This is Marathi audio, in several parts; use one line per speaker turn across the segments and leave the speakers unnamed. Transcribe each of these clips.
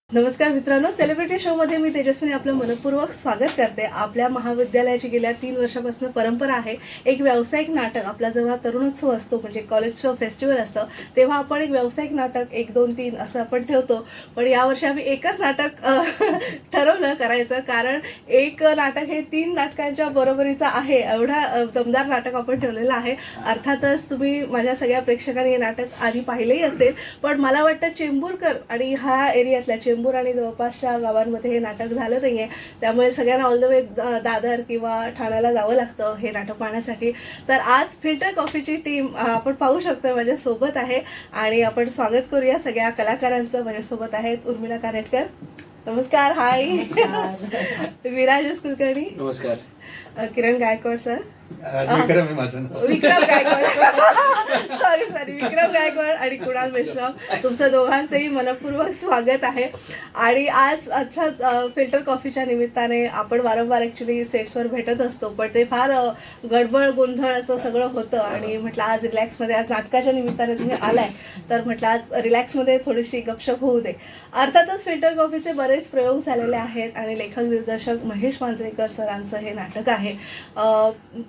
नमस्कार मित्रांनो, सेलिब्रिटी शो मध्ये मी तेजस्विनी आपलं मनपूर्वक स्वागत करते. आपल्या महाविद्यालयाची गेल्या 3 वर्षापासून परंपरा आहे. एक व्यावसायिक नाटक आपला जेव्हा तरुणोत्सव असतो म्हणजे कॉलेज शो फेस्टिवल असतं तेव्हा आपण एक व्यावसायिक नाटक 1, 2, 3 असं आपण ठेवतो. पण यावर्षी आम्ही एकच नाटक ठरवलं करायचं, कारण एक नाटक हे 3 नाटकांच्या बरोबरीचं आहे. एवढा दमदार नाटक आपण ठेवलेलं आहे. अर्थातच तुम्ही माझ्या सगळ्या प्रेक्षकांनी हे नाटक आधी पाहिलंही असेल, पण मला वाटतं चेंबूरकर आणि हा एरियातल्या चेंबूर आणि जवळपासच्या गावांमध्ये हे नाटक झालं नाहीये. त्यामुळे सगळ्यांना ऑल द वे दादर किंवा ठाण्याला जावं लागतं हे नाटक पाहण्यासाठी. तर आज फिल्टर कॉफीची टीम आपण पाहू शकतो माझ्यासोबत आहे आणि आपण स्वागत करूया सगळ्या कलाकारांचं. माझ्यासोबत आहेत उर्मिला कानेटकर, नमस्कार. हाय. विराज कुलकर्णी,
नमस्कार.
किरण गायकवाड सर,
विक्रम
गायकवाड सॉरी विक्रम गायकवाड आणि कुणाल मेश्राम, तुमचं दोघांचंही मनपूर्वक स्वागत आहे. आणि आज अच्छा फिल्टर कॉफीच्या निमित्ताने आपण वारंवार ऍक्च्युली सेट्सवर भेटत असतो, पण ते फार गडबड गोंधळ असं सगळं होतं आणि म्हटलं आज रिलॅक्समध्ये, आज नाटकाच्या निमित्ताने तुम्ही आलाय तर म्हटलं आज रिलॅक्समध्ये थोडीशी गपशप होऊ दे. अर्थातच फिल्टर कॉफीचे बरेच प्रयोग झालेले आहेत आणि लेखक दिग्दर्शक महेश मांजरेकर सरांचं हे नाटक आहे.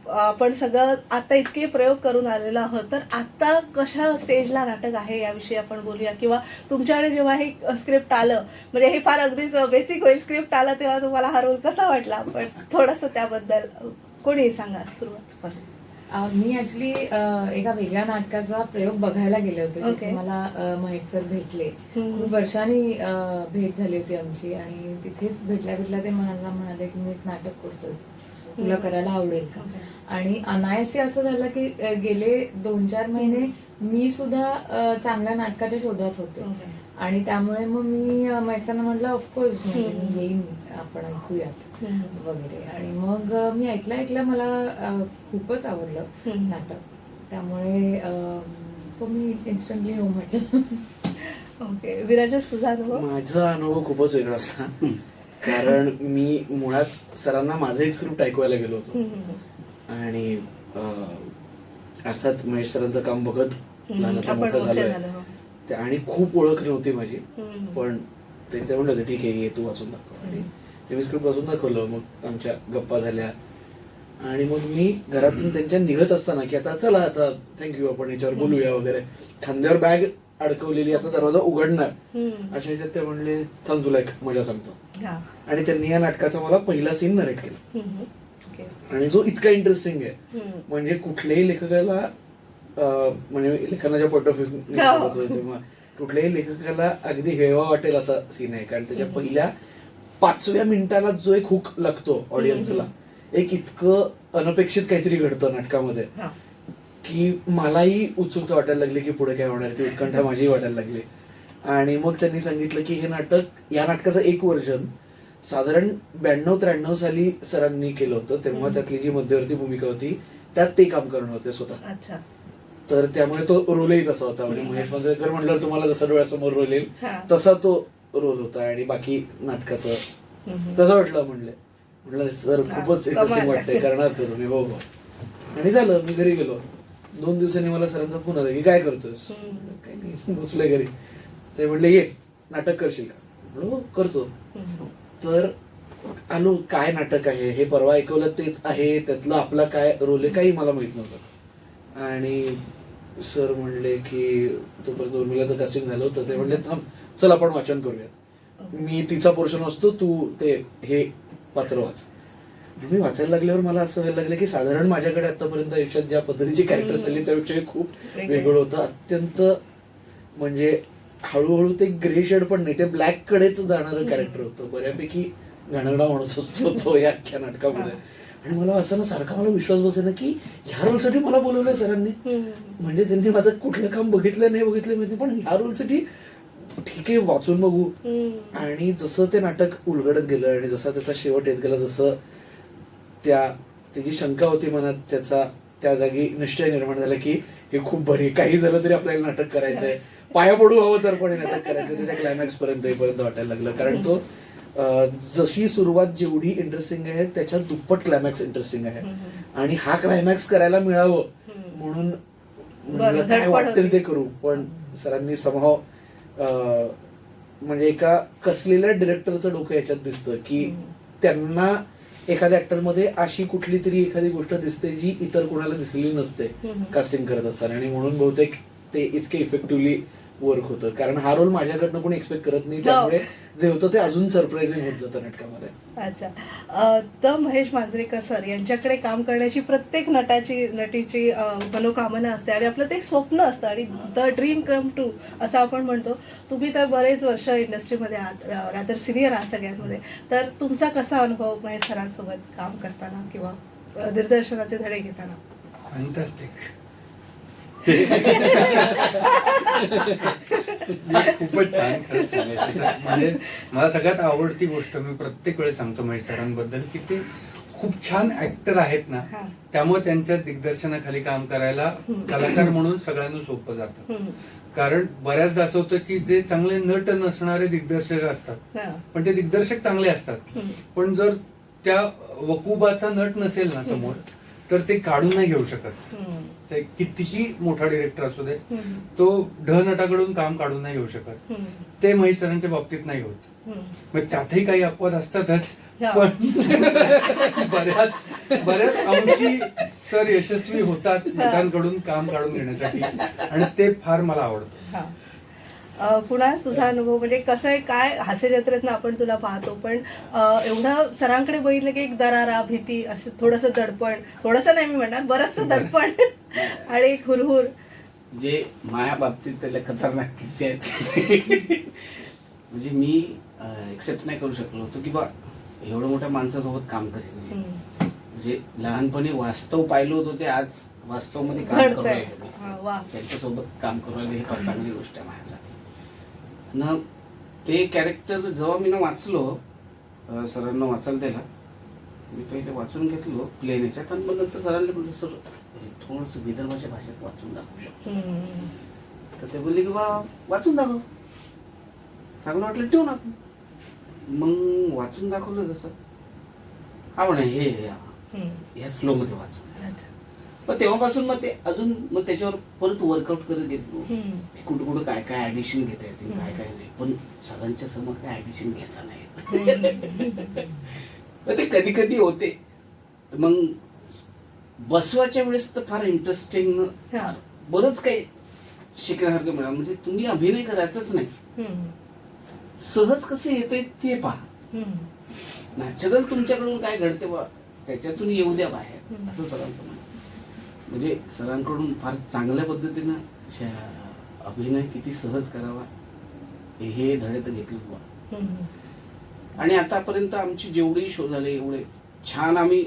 आपण सगळं आता इतके प्रयोग करून आलेलो आहोत, तर आता कशा स्टेजला नाटक आहे याविषयी आपण बोलूया. किंवा तुमच्याकडे जेव्हा हे स्क्रिप्ट आलं, म्हणजे हे फार अगदीच बेसिक होईल, स्क्रिप्ट आला तेव्हा तुम्हाला हा रोल कसा वाटला, पण थोडंसं त्याबद्दल कोणी सांगा सुरुवात.
मी ऍक्च्युली एका वेगळ्या नाटकाचा प्रयोग बघायला गेले होते.
Okay.
मला महेश सर भेटले, खूप वर्षांनी भेट झाली होती आमची आणि तिथेच भेटल्या ते म्हणाले की मी एक नाटक करतोय, तुला करायला आवडेल का. आणि अनायासे असं झालं की गेले 2-4 महिने मी सुद्धा चांगल्या नाटकाच्या शोधात होते आणि त्यामुळे मग मी महेशांना म्हटलं ऑफकोर्स मी येईन, आपण ऐकूयात वगैरे. आणि मग मी ऐकलं मला खूपच आवडलं नाटक, त्यामुळे मी इन्स्टंटली हो म्हटलं.
ओके, विराजच तुझा अनुभव?
माझा अनुभव खूपच वेगळा होता, कारण मी मुळात सरांना माझं एक स्क्रिप्ट ऐकवायला गेलो होतो आणि अर्थात महेश सरांचं काम बघत लहानाचा मोठा झालोय आणि खूप ओळख नव्हती माझी, पण ते म्हणलं होते ठीक आहे ये तू वाचून दाखव. आणि ते मी स्क्रिप्ट वाचून दाखवलं, मग आमच्या गप्पा झाल्या आणि मग मी घरातून त्यांच्या निघत असताना की आता चला आता थँक्यू आपण याच्यावर बोलूया वगैरे, खांद्यावर बॅग अडकवलेली, आता दरवाजा उघडणार अशा ह्याच्यात ते म्हणले थांब तुला एक मजा सांगतो. आणि त्यांनी या नाटकाचा मला पहिला सीन नरेट केला आणि जो इतका इंटरेस्टिंग आहे, म्हणजे कुठल्याही लेखकाला म्हणजे लेखनाच्या पॉइंट ऑफ व्ह्यू तेव्हा कुठल्याही लेखकाला अगदी हेवा वाटेल असा सीन आहे. कारण त्याच्या पहिल्या 5व्या मिनिटाला जो एक हुक लागतो ऑडियन्सला, एक इतकं अनपेक्षित काहीतरी घडतं नाटकामध्ये की मलाही उत्सुकता वाटायला लागली की पुढे काय होणार, ती उत्कंठा माझीही वाटायला लागली. आणि मग त्यांनी सांगितलं की हे नाटक, या नाटकाचं एक व्हर्जन साधारण 92-93 साली सरांनी केलं होतं, तेव्हा त्यातली जी मध्यवर्ती भूमिका होती त्यात ते काम करणं होते स्वतः. तर त्यामुळे तो रोलही तसा होता, म्हणजे महेश मांजरेकर म्हटल्यावर तुम्हाला जसा डोळ्यासमोर रोल येईल तसा तो रोल होता. आणि बाकी नाटकाचं कसं वाटलं म्हटलं सर खूपच इंटरेस्टिंग वाटतंय, करणार का तुम्ही? हो हो. आणि झालं, मी घरी गेलो. 2 दिवसांनी मला सरांचा फोन आला की काय करतोयस? काही नाही, बसलोय घरी. ते म्हणले ये नाटक करशील का? म्हणलं हो करतो. तर आलो, काय नाटक आहे हे परवा ऐकवलं तेच आहे, त्यातलं आपला काय रोल आहे काही मला माहित नव्हतं. आणि सर म्हणले की तोपर्यंत उर्मिलाचं कास्टिंग झालं होतं, ते म्हणले थांब चल आपण वाचन करूयात, मी तिचा पोर्शन असतो, तू ते हे पात्र वाच. मी वाचायला लागल्यावर मला असं व्हायला लागलं की साधारण माझ्याकडे आतापर्यंत आयुष्यात ज्या पद्धतीची कॅरेक्टर्स आली त्यापेक्षा खूप वेगळं होतं. अत्यंत म्हणजे हळूहळू ते ग्रे शेड पण नाही, ते ब्लॅक कडेच जाणारं कॅरेक्टर होतं. बऱ्यापैकी घाणेरडा माणूस असतो तो या अख्ख्या नाटकामध्ये. आणि मला असं ना सारखा मला विश्वास बसेना की ह्या रोलसाठी मला बोलवलंय सरांनी. म्हणजे त्यांनी माझं कुठलं काम बघितलं नाही माहिती, पण ह्या रोलसाठी ठीक आहे वाचून बघू. आणि जसं ते नाटक उलगडत गेलं आणि जसा त्याचा शेवट येत गेला, जसं त्याची शंका होती मनात, त्याचा त्या जागी निश्चय निर्माण झाला की हे खूप बरी, काही झालं तरी आपल्याला नाटक करायचंय, पाया पडू हवं तर पण नाटक करायचं. त्याच्या क्लायमॅक्स पर्यंत वाटायला लागलं, कारण तो जशी सुरुवात जेवढी इंटरेस्टिंग आहे त्याच्या दुप्पट क्लायमॅक्स इंटरेस्टिंग आहे. आणि हा क्लायमॅक्स करायला मिळावं म्हणून काय वाटेल ते करू, पण सरांनी समहाव म्हणजे एका कसलेल्या डिरेक्टरचं डोकं याच्यात दिसतं की त्यांना एखाद्या ऍक्टर मध्ये अशी कुठली तरी एखादी गोष्ट दिसते जी इतर कोणाला दिसलेली नसते कास्टिंग करत असताना, आणि म्हणून बहुतेक ते इतके इफेक्टिव्हली वर्क होतं. कारण हा रोल माझ्याकडनं कोणी एक्सपेक्ट करत नाही, त्यामुळे जे होतं ते अजून सरप्राइझिंग होत जातं नाटकामध्ये.
अच्छा. तर महेश मांजरेकर सर यांच्याकडे काम करण्याची प्रत्येक नटीची मनोकामना असते आणि आपलं ते स्वप्न असतं आणि द ड्रीम कम ट्रू असं आपण म्हणतो. तुम्ही तर बरेच वर्ष इंडस्ट्रीमध्ये आहात, रादर सिनियर आहात सगळ्यांमध्ये, तर तुमचा कसा अनुभव महेश सरांसोबत काम करताना किंवा दिग्दर्शनाचे धडे घेताना?
फॅन्टास्टिक. खूपच छान, खरंच सांगायचं तर. म्हणजे मला सगळ्यात आवडती गोष्ट मी प्रत्येक वेळेस सांगतो महेश सरांबद्दल की ते खूप छान ऍक्टर आहेत ना, त्यामुळे त्यांच्या दिग्दर्शनाखाली काम करायला कलाकार म्हणून सगळ्यांना सोपं जातं. कारण बऱ्याचदा असं होतं की जे चांगले नट नसणारे दिग्दर्शक असतात पण ते दिग्दर्शक चांगले असतात, पण जर त्या वकुबाचा नट नसेल ना समोर तर ते काढून नाही घेऊ शकत. ते कितीही मोठा डिरेक्टर असू दे, तो ढ नटाकडून काम काढून नाही घेऊ शकत. ते महेश सरांच्या बाबतीत नाही होत. मग त्यातही काही अपवाद असतातच, पण बऱ्याच अंशी सर यशस्वी होतात नटांकडून काम काढून घेण्यासाठी, आणि ते फार मला आवडतं.
कुणाल, तुझा अनुभव म्हणजे कसं आहे, काय हास्य जत्रेतनं आपण तुला पाहतो, पण एवढं सरांकडे बघितलं की एक दरारा, भीती, असं थोडंसं दडपण, थोडंसं नाही मी म्हणणार, बरंचसं दडपण आणि एक हुरहुर.
जे माझ्या बाबतीत त्याला खतरनाक किस्से आहेत. म्हणजे मी एक्सेप्ट नाही करू शकलो होतो की बा एवढं मोठ्या माणसासोबत काम करेन. म्हणजे लहानपणी वास्तव पाहिलं होतं, ते आज वास्तवमध्ये काम करू राहिलो, त्यांच्यासोबत काम करू राहिलो, ही फार चांगली गोष्ट आहे माझ्यासाठी ना. ते कॅरेक्टर जेव्हा मी ना वाचलो, सरांना वाचायला दिला, मी पहिले वाचून घेतलो प्लेन याच्यात, आणि मग नंतर सरांना बोललो सर थोडंसं विदर्भाच्या भाषेत वाचून दाखवू शकतो. तर ते बोलले की बा वाचून दाखव. चांगलं वाटलं ठेवू ना. मग वाचून दाखवलं जसं हा म्हणा हे ह्या स्लो मध्ये वाचून. मग तेव्हापासून मग ते अजून मग त्याच्यावर परत वर्कआउट करत गेलो की कुठं कुठं काय काय ऍडिशन घेता येतील, काय काय नाही. पण सरांच्या समोर काय ऍडिशन घेता नाही. ते कधी कधी होते. मग बसवाच्या वेळेस तर फार इंटरेस्टिंग, बरंच काही शिकण्यासारखं मिळालं. म्हणजे तुम्ही अभिनय करायचंच नाही, सहज कसं येतंय ते पहा, नॅचरल तुमच्याकडून काय घडते बा त्याच्यातून येऊ द्या बाहेर, असं सरांचं म्हणणं. म्हणजे सरांकडून फार चांगल्या पद्धतीनं अभिनय किती सहज करावा हे धडे तर घेतले बा. आणि आतापर्यंत आमची जेवढे शो झाले एवढे छान आम्ही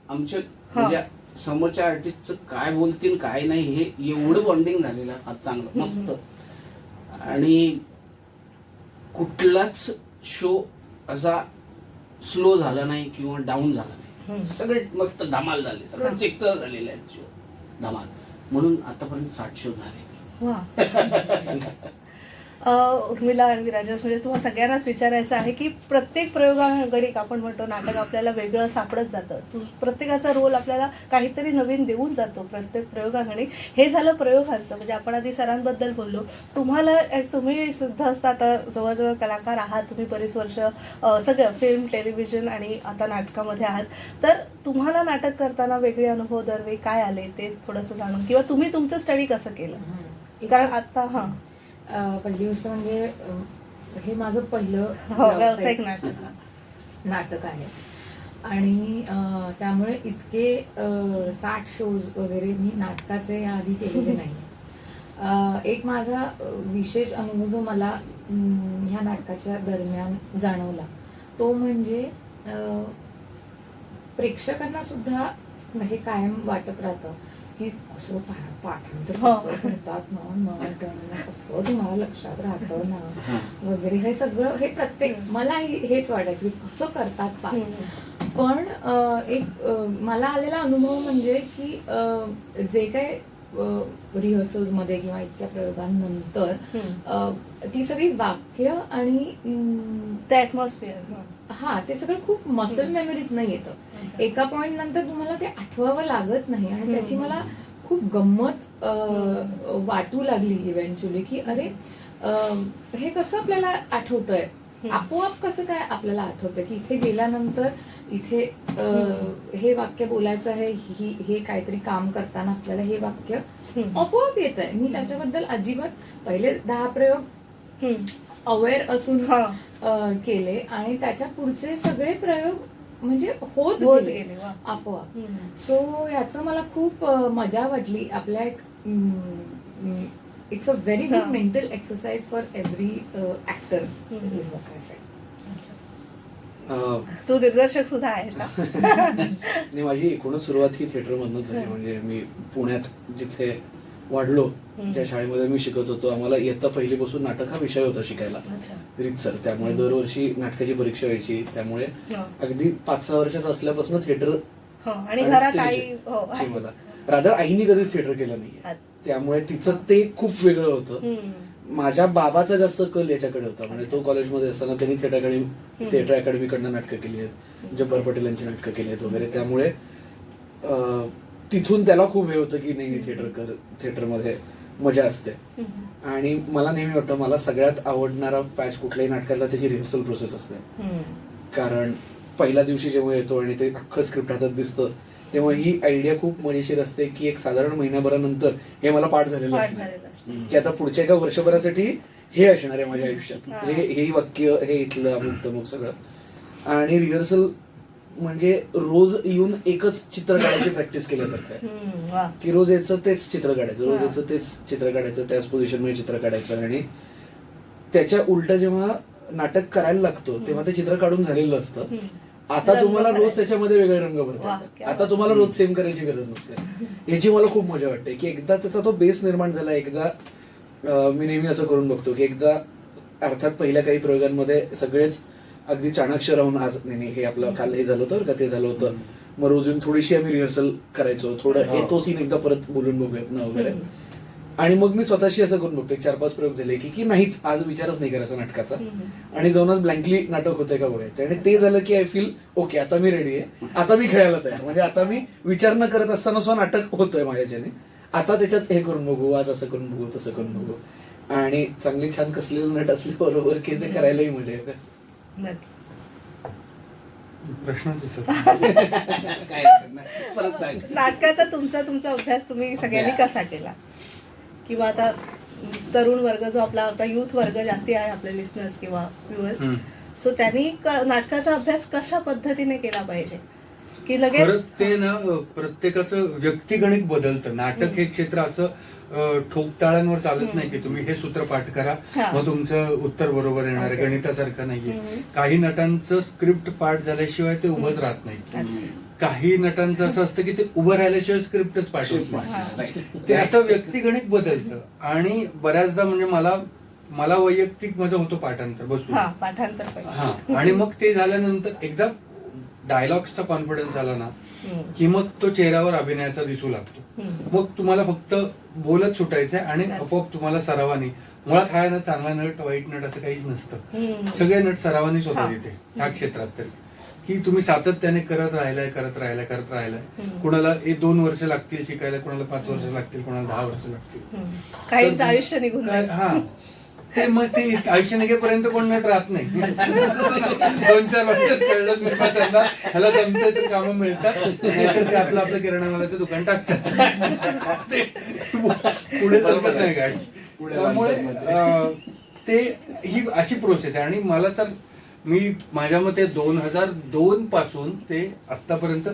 आमच्या म्हणजे समोरच्या आर्टिस्टचं काय बोलतील काय नाही हे एवढं बॉन्डिंग झालेलं फार चांगलं मस्त. आणि कुठलाच शो असा स्लो झाला नाही किंवा डाऊन झाला नाही, सगळे मस्त धमाल झाले, सगळं चिकचर झालेले आहेत शो धमाल. म्हणून आतापर्यंत 60 शो झाले.
उर्मिला आणि विराजस, म्हणजे तुम्हाला सगळ्यांनाच विचारायचं आहे की प्रत्येक प्रयोगागणिक आपण म्हणतो नाटक आपल्याला वेगळं सापडत जातं, प्रत्येकाचा रोल आपल्याला काहीतरी नवीन देऊन जातो प्रत्येक प्रयोगागणिक. हे झालं प्रयोगांचं. म्हणजे आपण आधी सरांबद्दल बोललो, तुम्ही सुद्धा असता आता जवळजवळ कलाकार आहात, तुम्ही बरीच वर्ष सगळं फिल्म, टेलिव्हिजन आणि आता नाटकामध्ये आहात. तर तुम्हाला नाटक करताना वेगळे अनुभव दरवेळी काय आले ते थोडंसं जाणून, किंवा तुम्ही तुमचं स्टडी कसं केलं? कारण आता
पहिली गोष्ट म्हणजे हे माझं पहिलं
व्यावसायिक
नाटक आहे आणि त्यामुळे इतके 60 शोज वगैरे मी नाटकाचे आधी केलेले नाही. एक माझा विशेष अनुभव जो मला ह्या नाटकाच्या दरम्यान जाणवला तो म्हणजे प्रेक्षकांना सुद्धा हे कायम वाटत राहतं की कसं पाठांतर कसं करतात ना, कसं तुम्हाला लक्षात राहतं ना वगैरे, हे सगळं हे प्रत्येक मला हेच वाटायचं की कसं करतात पाठ. पण एक मला आलेला अनुभव म्हणजे की जे काय रिहर्सल मध्ये किंवा इतक्या प्रयोगांनंतर ती सगळी वाक्य आणि
ते ऍटमॉस्फिअर
ते सगळं खूप मसल मेमरीत नाही येतं. एका पॉइंट नंतर तुम्हाला ते आठवावं लागत नाही आणि त्याची मला खूप गंमत वाटू लागली इव्हेंच्युअली की अरे हे कसं आपल्याला आठवतंय, आपोआप कसं काय आपल्याला आठवतं की इथे गेल्यानंतर इथे हे वाक्य बोलायचं आहे, हे काहीतरी काम करताना आपल्याला हे वाक्य आपोआप येत आहे. मी त्याच्याबद्दल अजिबात पहिले 10 प्रयोग अवेअर असून केले आणि त्याच्या पुढचे सगळे प्रयोग म्हणजे होत गेले आपोआप. सो ह्याचं मला खूप मजा वाटली. आपल्या एक it's a very good mental exercise for every actor is what I felt.
तू दिग्दर्शक सुद्धा आहेस.
नाही, माझी एकूणच सुरुवात ही थिएटर मधनच झाली. म्हणजे मी पुण्यात जिथे वाढलो, ज्या शाळेमध्ये मी शिकत होतो, आम्हाला इयत्ता पहिलीपासून नाटक हा विषय होता शिकायला रीतसर. त्यामुळे दरवर्षी नाटकाची परीक्षा व्हायची. त्यामुळे अगदी 5-6 वर्षाचा असल्यापासून थिएटर
आणि घरात आई
मला रादर आईने कधीच थिएटर केलं नाही. त्यामुळे तिचं ते खूप वेगळं होतं. माझ्या बाबाचा जास्त कल याच्याकडे होता. म्हणजे तो कॉलेजमध्ये असताना त्यांनी थिएटर अकॅडमीकडनं नाटकं केली आहेत, जब्बार पटेल यांची नाटकं केली आहेत वगैरे. त्यामुळे तिथून त्याला खूप हे होतं की नाही थिएटरमध्ये मजा असते. आणि मला नेहमी वाटतं मला सगळ्यात आवडणारा पॅच कुठल्याही नाटकातला त्याची रिहर्सल प्रोसेस असते. कारण पहिल्या दिवशी जेव्हा येतो आणि ते अख्खं स्क्रिप्ट हातात दिसतं, तेव्हा ही आयडिया खूप मजेशीर असते की एक साधारण महिन्याभरानंतर हे मला पाठ झालेलं आहे की आता पुढच्या एका वर्षभरासाठी हे असणार आहे माझ्या आयुष्यात, हे वाक्य, हे इथलं अमुक तमुक सगळं. आणि रिहर्सल म्हणजे रोज येऊन एकच चित्र काढायची प्रॅक्टिस केल्यासारखं आहे की रोज याचं तेच चित्र काढायचं, रोज याचं तेच चित्र काढायचं, त्याच पोझिशन मध्ये चित्र काढायचं. आणि त्याच्या उलट जेव्हा नाटक करायला लागतो तेव्हा ते चित्र काढून झालेलं असतं. आता तुम्हाला रोज त्याच्यामध्ये वेगळे रंग भरतात. आता तुम्हाला रोज सेम करायची गरज नसते. याची मला खूप मजा वाटते की एकदा त्याचा तो बेस निर्माण झाला. एकदा मी नेहमी असं करून बघतो की एकदा अर्थात पहिल्या काही प्रयोगांमध्ये सगळेच अगदी चाणाक्ष राहून आज नाही हे आपलं काल हे झालं होतं का ते झालं होतं, मग रोज येऊन थोडीशी आम्ही रिहर्सल करायचो, थोडं तो सीन एकदा परत बोलून बघूयात ना वगैरे. आणि मग मी स्वतःशी असं करून बघतो 4-5 प्रयोग झाले की नाहीच आज विचारच नाही करायचा नाटकाचा आणि जाऊनच ब्लँकली नाटक होतंय का बघायचं. आणि ते झालं की आय फील ओके, आता मी रेडी आहे, आता मी खेळायला तयार. म्हणजे आता मी विचार न करत असताना सुद्धा नाटक होतंय माझ्याच्याने, आता त्याच्यात हे करून बघू, आज असं करून बघू, तसं करून बघू. आणि चांगली छान कसलेलं नट असले बरोबर की ते करायलाही मजा येते.
प्रश्न
नाटकाचा तुमचा अभ्यास तुम्ही सगळ्यांनी कसा केला? किंवा आता तरुण वर्ग जो आपला होता, युथ वर्ग जास्ती आहे आपले लिस्नर्स किंवा व्ह्युअर्स, सो त्यांनी नाटकाचा अभ्यास कशा पद्धतीने केला पाहिजे की लगेच
ते ना प्रत्येकाचं व्यक्तिगणिक बदलतं. नाटक हे क्षेत्र असं ठोकताळांवर चालत नाही की तुम्ही हे सूत्र पाठ करा मग तुमचं उत्तर बरोबर येणार आहे. गणितासारखं नाहीये. काही नटांचं स्क्रिप्ट पाठ झाल्याशिवाय ते उभंच राहत नाही. काही नटांचं असं असतं की ते उभं राहिल्याशिवाय स्क्रिप्टच पाठवत नाही. ते असं व्यक्तिगणिक बदलतं. आणि बऱ्याचदा म्हणजे मला वैयक्तिक माझं होतं पाठांतर बसून. आणि मग ते झाल्यानंतर एकदा डायलॉग्सचा कॉन्फिडन्स आला ना की मग तो चेहऱ्यावर अभिनयाचा दिसू लागतो. मग तुम्हाला फक्त बोलत सुटायचंय आणि आपोआप तुम्हाला सरावानी, मुळात हा ना चांगला नट वाईट नट असं काहीच नसतं. सगळे नट सरावानीच होतात इथे ह्या क्षेत्रात तरी, की तुम्ही सातत्याने करत राहिलाय. कुणाला 2 वर्ष लागतील शिकायला, कुणाला 5 वर्ष लागतील, कुणाला 10 वर्ष लागतील,
काहीच आयुष्य निघून
ते मग ते आयुष्य निघेपर्यंत कोण नट राहत नाही. 2-4 वर्षात कळलं ह्याला जमतं तर कामं मिळतात, नाहीतर ते आपलं किराणामालाचं दुकान टाकतात. ते पुढे चालत नाही गाडी. त्यामुळे ते ही अशी प्रोसेस आहे. आणि मला तर माझ्या मते 2002 पासून ते आतापर्यंत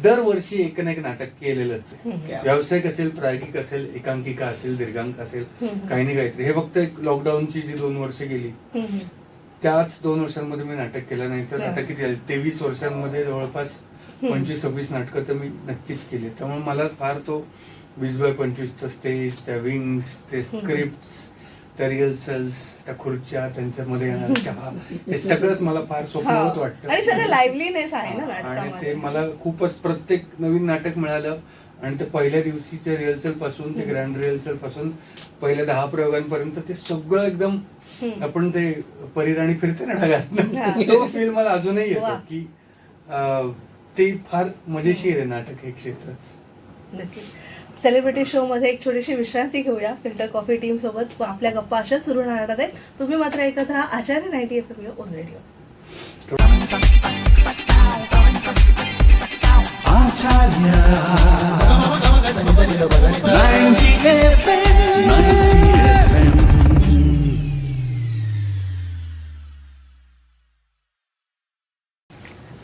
दरवर्षी एक ना एक नाटक केलेलंच आहे. व्यावसायिक असेल, प्रायोगिक असेल, एकांकिका असेल, दीर्घांक असेल, काही ना काहीतरी. हे फक्त लॉकडाऊनची जी 2 वर्ष गेली त्याच 2 वर्षांमध्ये मी नाटक केलं. नाही तर आता किती झाले, 23 वर्षांमध्ये जवळपास 25-26 नाटकं तर मी नक्कीच केली. त्यामुळे मला फार तो 20x25चं स्टेज, त्या विंग्स, ते स्क्रिप्ट, त्या रिहर्सल्स, त्या खुर्च्या, त्यांच्यामध्ये येणारा चहा, हे सगळंच मला फार स्वप्नवत वाटतं.
आणि सगळं लाईव्हलीनेस आहे ना
आणि
नाटकामध्ये.
ते मला खूपच प्रत्येक नवीन नाटक मिळालं. आणि ते पहिल्या दिवशीच्या रिहर्सल पासून ते ग्रँड रिहर्सल पासून पहिल्या 10 प्रयोगांपर्यंत ते सगळं एकदम आपण ते परिराणी फिरते ना ढगात, तो फील मला अजूनही येतो की ते फार मजेशीर आहे नाटक हे क्षेत्रच.
नक्कीच. सेलिब्रिटी शो मध्ये एक छोटीशी विश्रांती घेऊया फिल्टर कॉफी टीम सोबत. आपल्या गप्पा अशाच सुरू राहणार आहेत. तुम्ही मात्र ऐकत राहा आचार्य 90 FM ऑन रेडिओ.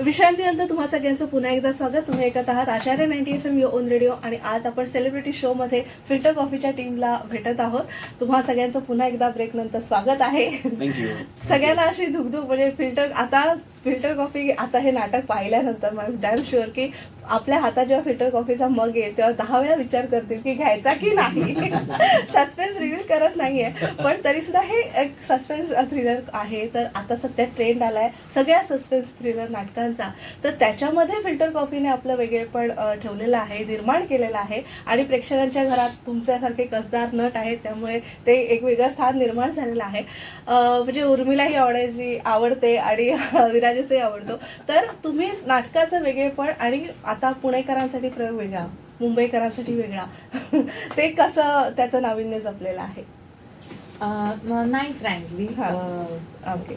विश्रांतीनंतर तुम्हा सगळ्यांचं पुन्हा एकदा स्वागत. तुम्ही ऐकत आहात आचार्य 90 FM ऑन रेडिओ आणि आज आपण सेलिब्रिटी शो मध्ये फिल्टर कॉफीच्या टीमला भेटत आहोत. तुम्हा सगळ्यांचं पुन्हा एकदा ब्रेक नंतर स्वागत आहे.
थँक्यू.
सगळ्यांना अशी धुकधुक म्हणजे फिल्टर कॉफी आता हे नाटक पाहिल्यानंतर मला डॅम शुअर की आपल्या हातात जेव्हा फिल्टर कॉफीचा मग येईल तेव्हा 10 वेळा विचार करतील की घ्यायचा की नाही. सस्पेन्स रिव्हील करत नाहीये पण तरी सुद्धा हे एक सस्पेन्स थ्रिलर आहे. तर आता सध्या ट्रेंड आलाय सगळ्या सस्पेन्स थ्रिलर नाटकांचा. तर त्याच्यामध्ये फिल्टर कॉफीने आपलं वेगळेपण ठेवलेलं आहे, निर्माण केलेलं आहे आणि प्रेक्षकांच्या घरात तुमच्यासारखे कसदार नट आहेत त्यामुळे ते एक वेगळं स्थान निर्माण झालेलं आहे. म्हणजे उर्मिलाही आवडते आणि विराजसही आवडतो. तर तुम्ही नाटकाचं वेगळेपण आणि आता पुणेकरांसाठी प्रयोग वेगळा, मुंबईकरांसाठी वेगळा, ते कसं त्याचं नाविन्य जपलेलं आहे?
नाही फ्रँकली
ओके.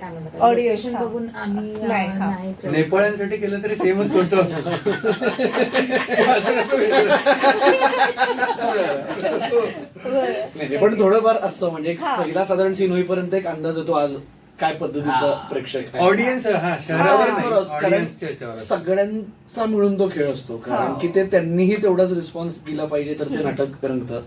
काय म्हणतात
Audience,
Location
हा.
बघून आम्ही
नाही, हा.
नाही प्रयोग.
नेपाळ्यांसाठी केलं तरी सेमच करतो.
नाही, पण थोडंफार असतं म्हणजे एक
हा.
पहिला साधारण सीन होईपर्यंत एक अंदाज येतो आज काय पद्धतीचा प्रेक्षक आहे.
ऑडियन्स हा शहरावर नाही,
कारण
audience च्या याच्यावर असतं.
सगळ्यांचा मिळून तो खेळ असतो कारण की ते त्यांनीही तेवढाच रिस्पॉन्स दिला पाहिजे तर ते नाटक रंगतं.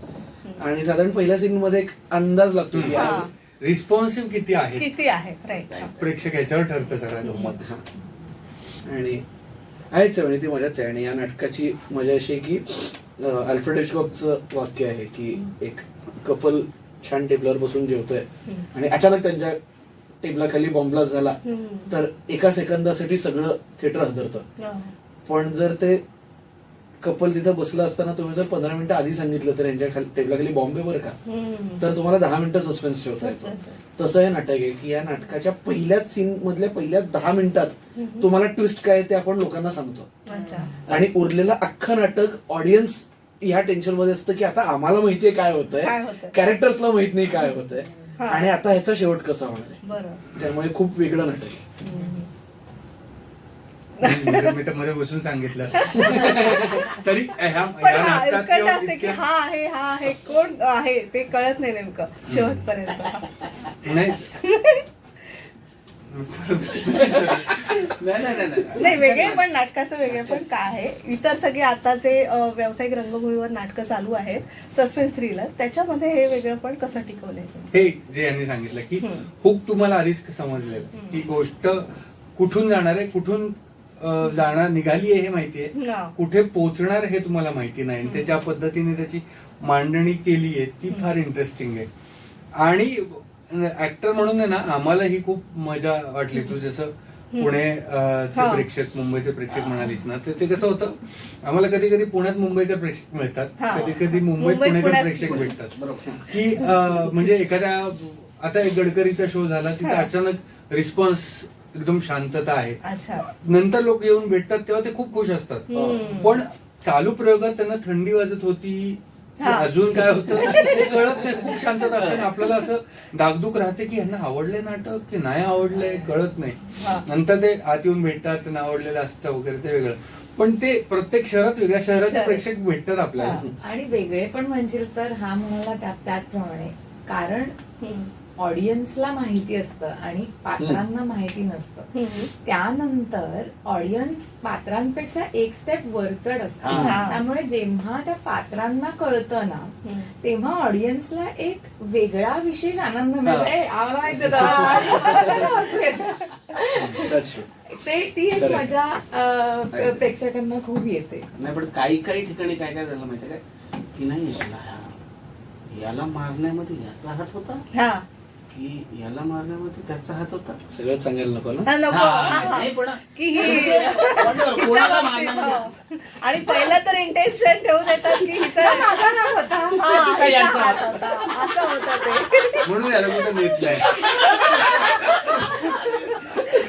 आणि साधारण पहिल्या सीन मध्ये एक अंदाज लागतो की आज
रिस्पॉन्सिव्ह किती आहे
किती आहे. राईट.
प्रेक्षक याच्यावर ठरतं सगळ्यांना मत.
आणि आहेच म्हणजे ती मजाच आहे. आणि या नाटकाची मजा अशी आहे की अल्फ्रेड हिचकॉकचं वाक्य आहे की एक कपल छान टेबलवर बसून जेवतोय आणि अचानक त्यांच्या टेबलाखाली बॉम्ब ब्लास्ट झाला तर एका सेकंदासाठी सगळं थिएटर हादरतं. पण जर ते कपल तिथं बसलं असताना तुम्ही जर 15 मिनिटं आधी सांगितलं तर यांच्या टेबलाखाली बॉम्ब आहे बरं का, तर तुम्हाला 10 मिनिटं सस्पेन्स ठेवता येतो. तसं हे नाटक आहे की या नाटकाच्या पहिल्याच सीन मधल्या पहिल्या 10 मिनिटात तुम्हाला ट्विस्ट काय ते आपण लोकांना सांगतो. आणि उरलेलं अख्खं नाटक ऑडियन्स ह्या टेन्शन मध्ये असतं की आता आम्हाला माहितीये काय होतंय, कॅरेक्टर्सला माहित नाही काय होतंय आणि आता ह्याचा शेवट कसा होणार आहे. त्यामुळे खूप वेगळं नाटक आहे.
मी तर मध्ये बसून सांगितलं तरी
उत्कंठ असते की हा आहे कोण आहे ते कळत नाही नेमकं शेवटपर्यंत.
नाही
नाही वेगळे पण नाटकाचं वेगळे पण काय आहे. इतर सगळे आताचे व्यावसायिक रंगभूमीवर नाटकं चालू आहेत सस्पेन्स थ्रिलर, त्याच्यामध्ये हे वेगळं पण कसं टिकवलंय?
हे जे यांनी सांगितलं की हुक तुम्हाला आधीच समजलेलं की गोष्ट कुठून जाणार आहे, कुठून जाणार निघाली आहे हे माहितीये, कुठे पोहोचणार हे तुम्हाला माहिती नाही. ते ज्या पद्धतीने त्याची मांडणी केली आहे ती फार इंटरेस्टिंग आहे. आणि ऍक्टर म्हणून आहे ना आम्हाला ही खूप मजा वाटली. तू जसं पुणे प्रेक्षक मुंबईचे प्रेक्षक म्हणालीस ना, तर ते कसं होतं आम्हाला कधी कधी पुण्यात मुंबईकर प्रेक्षक मिळतात, कधी कधी मुंबईत पुणेकर प्रेक्षक भेटतात की म्हणजे एखाद्या आता एक गडकरीचा शो झाला तिथे अचानक रिस्पॉन्स एकदम शांतता आहे, नंतर लोक येऊन भेटतात तेव्हा ते खूप खुश असतात. पण चालू प्रयोगात त्यांना थंडी वाजत होती, अजून काय होतं ते कळत नाही, खूप शांतता असते. आपल्याला असं दागदुख राहते की यांना आवडले नाटक की नाही आवडलंय कळत नाही. नंतर ते आत येऊन भेटतात, त्यांना आवडलेलं असतं वगैरे ते वेगळं. पण ते प्रत्येक शहरात वेगळ्या शहराचे प्रेक्षक भेटतात आपल्याला.
आणि वेगळे पण म्हणशील तर हा म्हणाला त्याचप्रमाणे कारण ऑडियन्सला माहिती असतं आणि पात्रांना माहिती नसतं. त्यानंतर ऑडियन्स पात्रांपेक्षा एक स्टेप वरचढ असतं. त्यामुळे जेव्हा त्या पात्रांना कळतं ना तेव्हा ऑडियन्सला एक वेगळा विशेष आनंद मिळतो. ती एक मजा प्रेक्षकांना खूप येते.
नाही पण काही ठिकाणी काय झालं माहितीये काय की नाही याला मारण्यामध्ये याचा हात होता की याला मारण्यामध्ये त्याचा हात होता.
सगळं सांगायला नको ना.
आणि पहिलं तर इंटेन्शन ठेवून येतात की हिचा होता असं होतं ते,
म्हणून याला कुठं नेत नाही.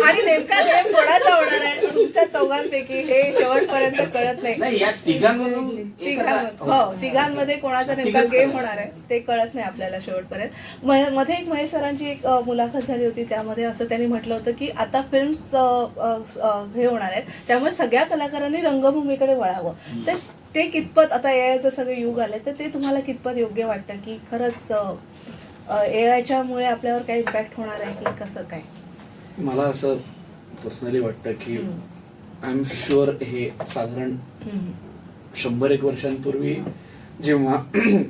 आणि नेमका गेम कोणाचा होणार आहे? तुमचा तो दोघांपैकी हे शेवटपर्यंत कळत नाही.
नाही या तिघांमधून एक असा-
हो, तिघांमध्ये कोणाचा नेमका
तिघच
गेम
कळलं.
होणार आहे ते कळत नाही आपल्याला शेवटपर्यंत. मध्ये एक महेश सरांची एक मुलाखत झाली होती, त्यामध्ये असं त्यांनी म्हटलं होतं की आता फिल्म्स हे होणार आहेत, त्यामुळे सगळ्या कलाकारांनी रंगभूमीकडे वळावं. तर ते कितपत आता एआयचं सगळं युग आलंय, तर ते तुम्हाला कितपत योग्य वाटतं की खरंच एआयच्या मुळे आपल्यावर काही इम्पॅक्ट होणार आहे की कसं काय?
मला असं पर्सनली वाटतं की आय एम शुअर हे साधारण 100-1 वर्षांपूर्वी जेव्हा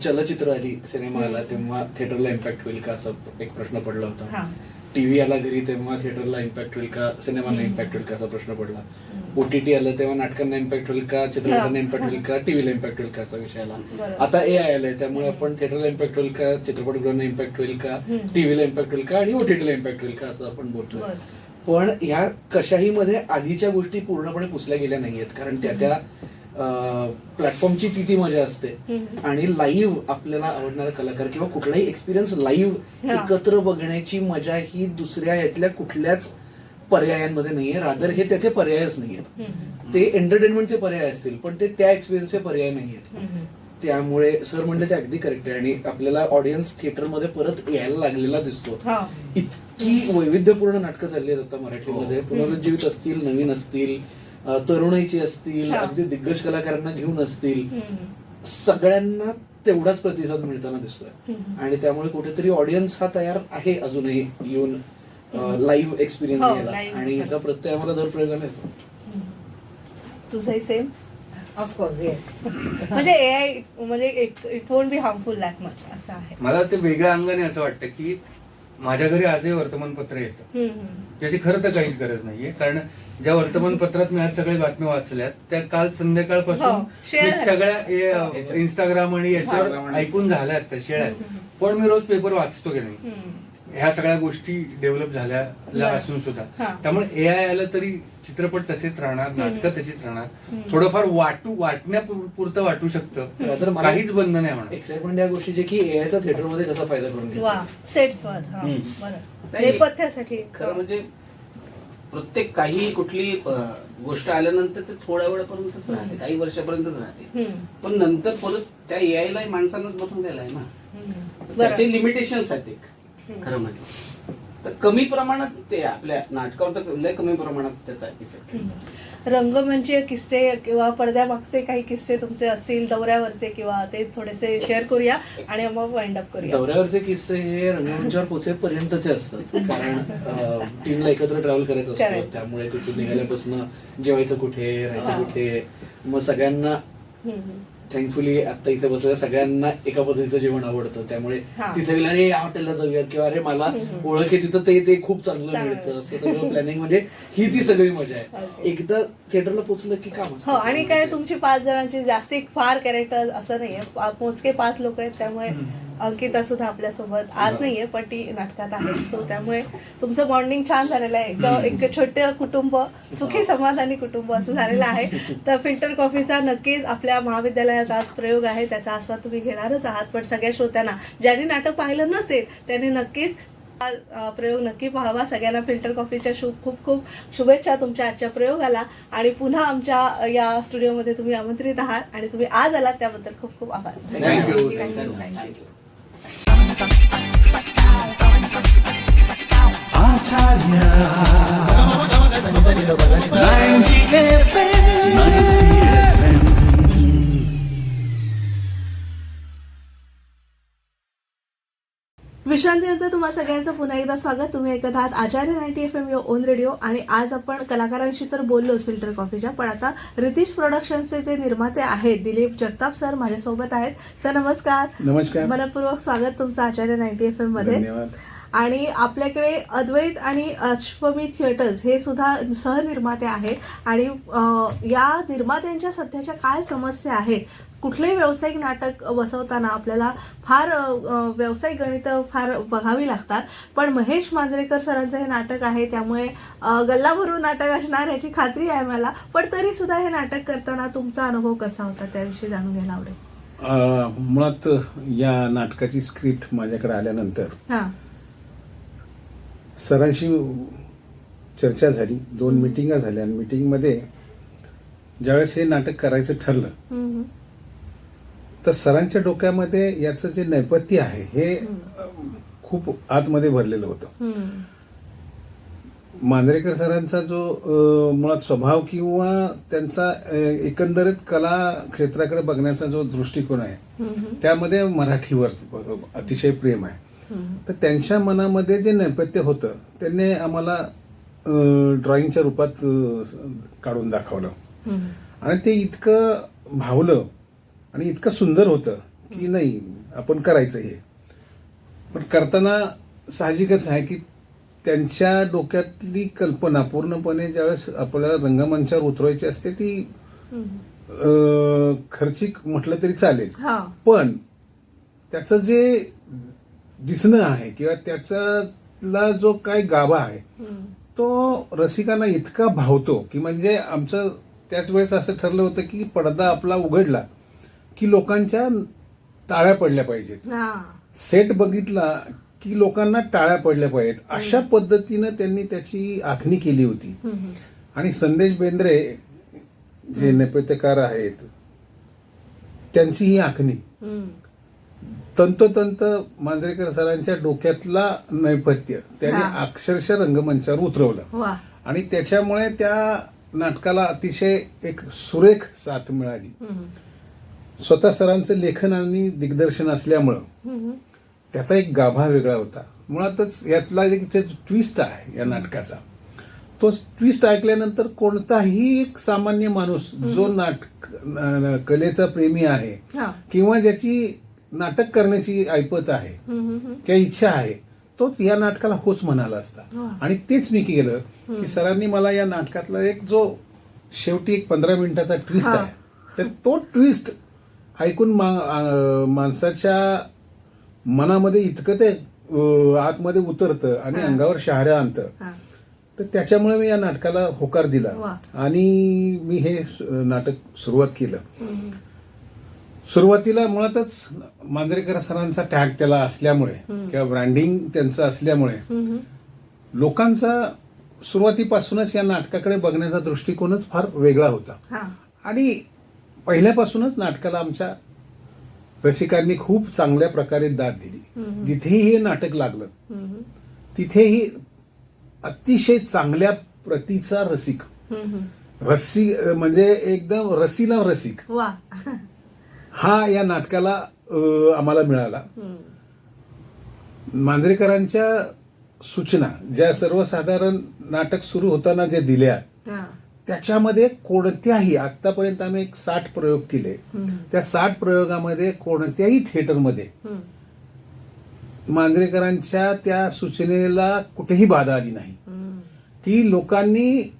चलचित्र आली, सिनेमा आला, तेव्हा थिएटरला इम्पॅक्ट होईल का असा एक प्रश्न पडला होता. टीव्ही आला घरी तेव्हा थिएटरला इम्पॅक्ट होईल का, सिनेमांना इम्पॅक्ट होईल का असा प्रश्न पडला. ओटीटी आलं तेव्हा नाटकांना इम्पॅक्ट होईल का, चित्रपटांना इम्पॅक्ट होईल का, टीव्हीला इम्पॅक्ट होईल का असा विषय आला. आता एआय आलंय त्यामुळे आपण थिएटरला इम्पॅक्ट होईल का, चित्रपटगृहांना इम्पॅक्ट होईल का, टीव्हीला इम्पॅक्ट होईल का आणि ओटीटीला इम्पॅक्ट होईल का असं आपण बोलतोय. पण ह्या कशाही मध्ये आधीच्या गोष्टी पूर्णपणे पुसल्या गेल्या नाहीयेत, कारण त्या प्लॅटफॉर्मची ती मजा असते. आणि लाईव्ह आपल्याला आवडणारा कलाकार किंवा कुठलाही एक्सपिरियन्स लाईव्ह एकत्र बघण्याची मजा ही दुसऱ्या यातल्या कुठल्याच पर्यायांमध्ये नाहीये. रादर हे त्याचे पर्यायच नाहीयेत. ते एंटरटेनमेंटचे पर्याय असतील पण ते त्या एक्सपिरियन्सचे पर्याय नाहीयेत. त्यामुळे सर म्हणले ते अगदी करेक्ट आहे. आणि आपल्याला ऑडियन्स थिएटरमध्ये परत यायला लागलेला दिसतो. इतकी वैविध्यपूर्ण नाटकं चालली आहेत आता मराठीमध्ये, पुनरुज्जीवित असतील, नवीन असतील, तरुणाईची असतील, अगदी दिग्गज कलाकारांना घेऊन असतील, सगळ्यांना तेवढाच प्रतिसाद मिळताना दिसतोय. आणि त्यामुळे कुठेतरी ऑडियन्स हा तयार आहे अजूनही येऊन लाईव्ह एक्सपिरियन्स घ्यायला. आणि याचा प्रत्यय आम्हाला दर प्रयोगाने येतो.
तुझंही सेम?
Of course yes.
म्हणजे एआय म्हणजे it won't be harmful that much असं आहे.
मला ते वेगळ्या अंगाने असं वाटतं की माझ्या घरी आजही वर्तमानपत्र येतं, ज्याची खरं तर काहीच गरज नाहीये. कारण ज्या वर्तमानपत्रात मी आज सगळ्या बातम्या वाचल्यात त्या काल संध्याकाळपासून मी सगळ्या इंस्टाग्राम आणि याच्यावर ऐकून झाल्यात त्या शेळ्या. पण मी रोज पेपर वाचतो की नाही, ह्या सगळ्या गोष्टी डेव्हलप झाल्या असून सुद्धा. त्यामुळे एआय आलं तरी चित्रपट तसेच राहणार, नाटकं तशीच राहणार. थोडंफार वाटण्यापुरतं वाटू शकतं, काहीच बंद नाही होणार.
एक्साइटमेंट या गोष्टीची की एआयचा थिएटरमध्ये कसा फायदा करून घ्यायचा.
सेट्सवर नेपथ्यासाठी
खरं म्हणजे प्रत्येक काही कुठली गोष्ट आल्यानंतर ते थोड्या वेळापर्यंतच राहते, काही वर्षापर्यंतच राहते. पण नंतर परत त्या एआयला माणसांनाच बसून द्यायला आहे ना, त्याचे लिमिटेशन्स आहेत. खरं म्हणजे तर कमी प्रमाणात ते आपल्या नाटकावर तर लय कमी प्रमाणात त्याचा इफेक्ट.
रंगमंच किस्से किंवा पडद्यामागचे काही किस्से तुमचे असतील दौऱ्यावरचे, किंवा ते थोडेसे शेअर करूया आणि मग वाइंड अप करूया.
दौऱ्यावरचे किस्से हे रंगमंचावर पोहोचेपर्यंतचे असतात, कारण टीमला एकत्र ट्रॅव्हल करायचं असतं. त्यामुळे तिथून निघाल्यापासून जेवायचं कुठे, राहायचं कुठे, मग सगळ्यांना थँकफुली आता इथे बसलेल्या सगळ्यांना एका पद्धतीचं जेवण आवडतं. त्यामुळे तिथे गेलं अरे या हॉटेलला जाऊयात, किंवा अरे मला ओळख आहे तिथं ते खूप चांगलं मिळतं, असं सगळं प्लॅनिंग. म्हणजे ही ती सगळी मजा आहे. एकदा थिएटरला पोहोचलं की काम असतं.
आणि काय तुमची 5 जणांची जास्ती फार कॅरेक्टर असं नाहीये, मोजके 5 लोक आहेत. त्यामुळे अंकिता सुद्धा आपल्यासोबत आज नाहीये पण ती नाटकात आहे. सो त्यामुळे तुमचं बॉन्डिंग छान झालेलं आहे. एक छोटे कुटुंब, सुखी समाधानी कुटुंब असं झालेलं आहे. तर फिल्टर कॉफीचा नक्कीच आपल्या महाविद्यालयात आज प्रयोग आहे, त्याचा आस्वाद तुम्ही घेणारच आहात. पण सगळ्या श्रोत्यांना, ज्यांनी नाटक पाहिलं नसेल त्यांनी नक्कीच प्रयोग नक्की पाहावा. सगळ्यांना फिल्टर कॉफीच्या खूप खूप शुभेच्छा तुमच्या आजच्या प्रयोगाला. आणि पुन्हा आमच्या या स्टुडिओमध्ये तुम्ही आमंत्रित आहात आणि तुम्ही आज आलात त्याबद्दल खूप खूप आभार.
थँक्यू.
विश्रांतीनंतर तुम्हा सगळ्यांचं पुन्हा एकदा स्वागत. तुम्ही ऐकत आहात आचार्य 90 FM युअर ओन रेडिओ. आणि आज आपण कलाकारांशी तर बोललोच फिल्टर कॉफीच्या, पण आता रितेश प्रोडक्शनचे जे निर्माते आहेत दिलीप जगताप सर माझ्यासोबत आहेत. सर नमस्कार.
नमस्कार.
मनपूर्वक स्वागत तुमचं आचार्य 90 FM मध्ये.
धन्यवाद.
आणि आपल्याकडे अद्वैत आणि अश्वमी थिएटर्स हे सुद्धा सहनिर्माते आहेत. आणि या निर्मात्यांच्या सध्याच्या काय समस्या आहेत, कुठलंही व्यावसायिक नाटक बसवताना आपल्याला फार व्यावसायिक गणितं फार बघावी लागतात. पण महेश मांजरेकर सरांचं हे नाटक आहे त्यामुळे गल्लाभरून नाटक असणार याची खात्री आहे मला. पण तरी सुद्धा हे नाटक करताना तुमचा अनुभव कसा होता त्याविषयी जाणून घ्यायला आवडेल.
मुळात या नाटकाची स्क्रिप्ट माझ्याकडे आल्यानंतर सरांशी चर्चा झाली, 2 मिटिंगा झाल्या. आणि मिटिंगमध्ये ज्यावेळेस हे नाटक करायचं ठरलं तर सरांच्या डोक्यामध्ये याचं जे नेपथ्य आहे हे खूप आतमध्ये भरलेलं होतं. मांजरेकर सरांचा जो मुळात स्वभाव किंवा त्यांचा एकंदरीत कला क्षेत्राकडे बघण्याचा जो दृष्टिकोन आहे त्यामध्ये मराठीवर अतिशय प्रेम आहे. तर त्यांच्या मनामध्ये जे नेपथ्य होतं त्यांनी आम्हाला ड्रॉइंगच्या रूपात काढून दाखवलं आणि ते इतकं भावलं आणि इतकं सुंदर होतं की नाही आपण करायचं हे. पण करताना साहजिकच आहे की त्यांच्या डोक्यातली कल्पना पूर्णपणे ज्यावेळेस आपल्याला रंगमंचावर उतरवायची असते ती खर्चिक म्हटलं तरी चालेल, पण त्याचं जे दिसणं आहे किंवा त्याचा जो काय गाभा आहे तो रसिकांना इतका भावतो की म्हणजे आमचं त्याच वेळेस असं ठरलं होतं की पडदा आपला उघडला की लोकांच्या टाळ्या पडल्या पाहिजेत, सेट बघितला की लोकांना टाळ्या पडल्या पाहिजेत, अशा पद्धतीनं त्यांनी त्याची आखणी केली होती. आणि संदेश बेंद्रे जे नेपथ्यकार आहेत त्यांची ही आखणी तंतोतंत मांजरेकर सरांच्या डोक्यातला नैपथ्य त्यांनी अक्षरशः रंगमंचावर उतरवलं आणि त्याच्यामुळे त्या नाटकाला अतिशय एक सुरेख साथ मिळाली. स्वतः सरांचं लेखन आणि दिग्दर्शन असल्यामुळं त्याचा एक गाभा वेगळा होता. मुळातच यातला एक ट्विस्ट आहे या नाटकाचा, तो ट्विस्ट ऐकल्यानंतर कोणताही एक सामान्य माणूस जो कलेचा प्रेमी आहे किंवा ज्याची नाटक करण्याची ऐपत आहे किंवा इच्छा आहे तो या नाटकाला होच म्हणाला असता. आणि तेच मी केलं की सरांनी मला या नाटकातला एक जो शेवटी एक 15 मिनिटाचा ट्विस्ट आहे तर तो ट्विस्ट ऐकून माणसाच्या मनामध्ये इतकं ते आतमध्ये उतरतं आणि अंगावर शहाऱ्या आणतं. तर त्याच्यामुळे मी या नाटकाला होकार दिला आणि मी हे नाटक सुरुवात केलं. सुरुवातीला मुळातच मांजरेकर सरांचा टॅग त्याला असल्यामुळे किंवा ब्रँडिंग त्यांचं असल्यामुळे लोकांचा सुरुवातीपासूनच या नाटकाकडे बघण्याचा दृष्टिकोनच फार वेगळा होता आणि पहिल्यापासूनच नाटकाला आमच्या रसिकांनी खूप चांगल्या प्रकारे दाद दिली. जिथेही हे नाटक लागलं तिथेही अतिशय चांगल्या प्रतीचा रसिक म्हणजे एकदम रसीला रसिक हा या नाटकाला आम्हाला मिळाला. मांजरेकरांच्या सूचना ज्या सर्वसाधारण नाटक सुरू होताना जे दिल्या त्याच्यामध्ये कोणत्याही आतापर्यंत आम्ही एक 60 प्रयोग केले, त्या 60 प्रयोगामध्ये कोणत्याही थिएटरमध्ये मांजरेकरांच्या त्या सूचनेला कुठेही बाधा आली नाही. की लोकांनी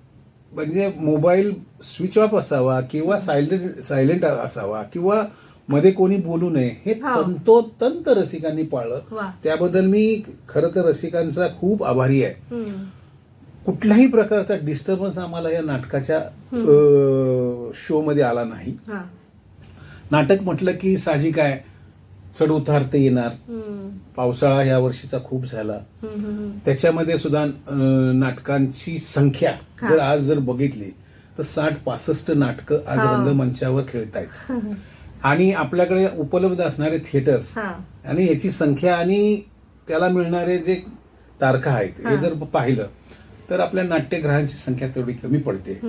म्हणजे मोबाईल स्विच ऑफ असावा किंवा सायलेंट असावा किंवा मध्ये कोणी बोलू नये हे तंतोतंत रसिकांनी पाळलं. त्याबद्दल मी खरं तर रसिकांचा खूप आभारी आहे. कुठल्याही प्रकारचा डिस्टर्बन्स आम्हाला या नाटकाच्या शो मध्ये आला नाही. नाटक म्हटलं की साहजिक आहे चढ उतार ते येणार. पावसाळा या वर्षीचा खूप झाला, त्याच्यामध्ये सुद्धा नाटकांची संख्या जर बघितली तर 60-65 नाटकं आज रंगमंचावर खेळतायत आणि आपल्याकडे उपलब्ध असणारे थिएटर्स आणि याची संख्या आणि त्याला मिळणारे जे तारखा आहेत हे जर पाहिलं तर आपल्या नाट्यगृहांची संख्या तेवढी कमी पडते.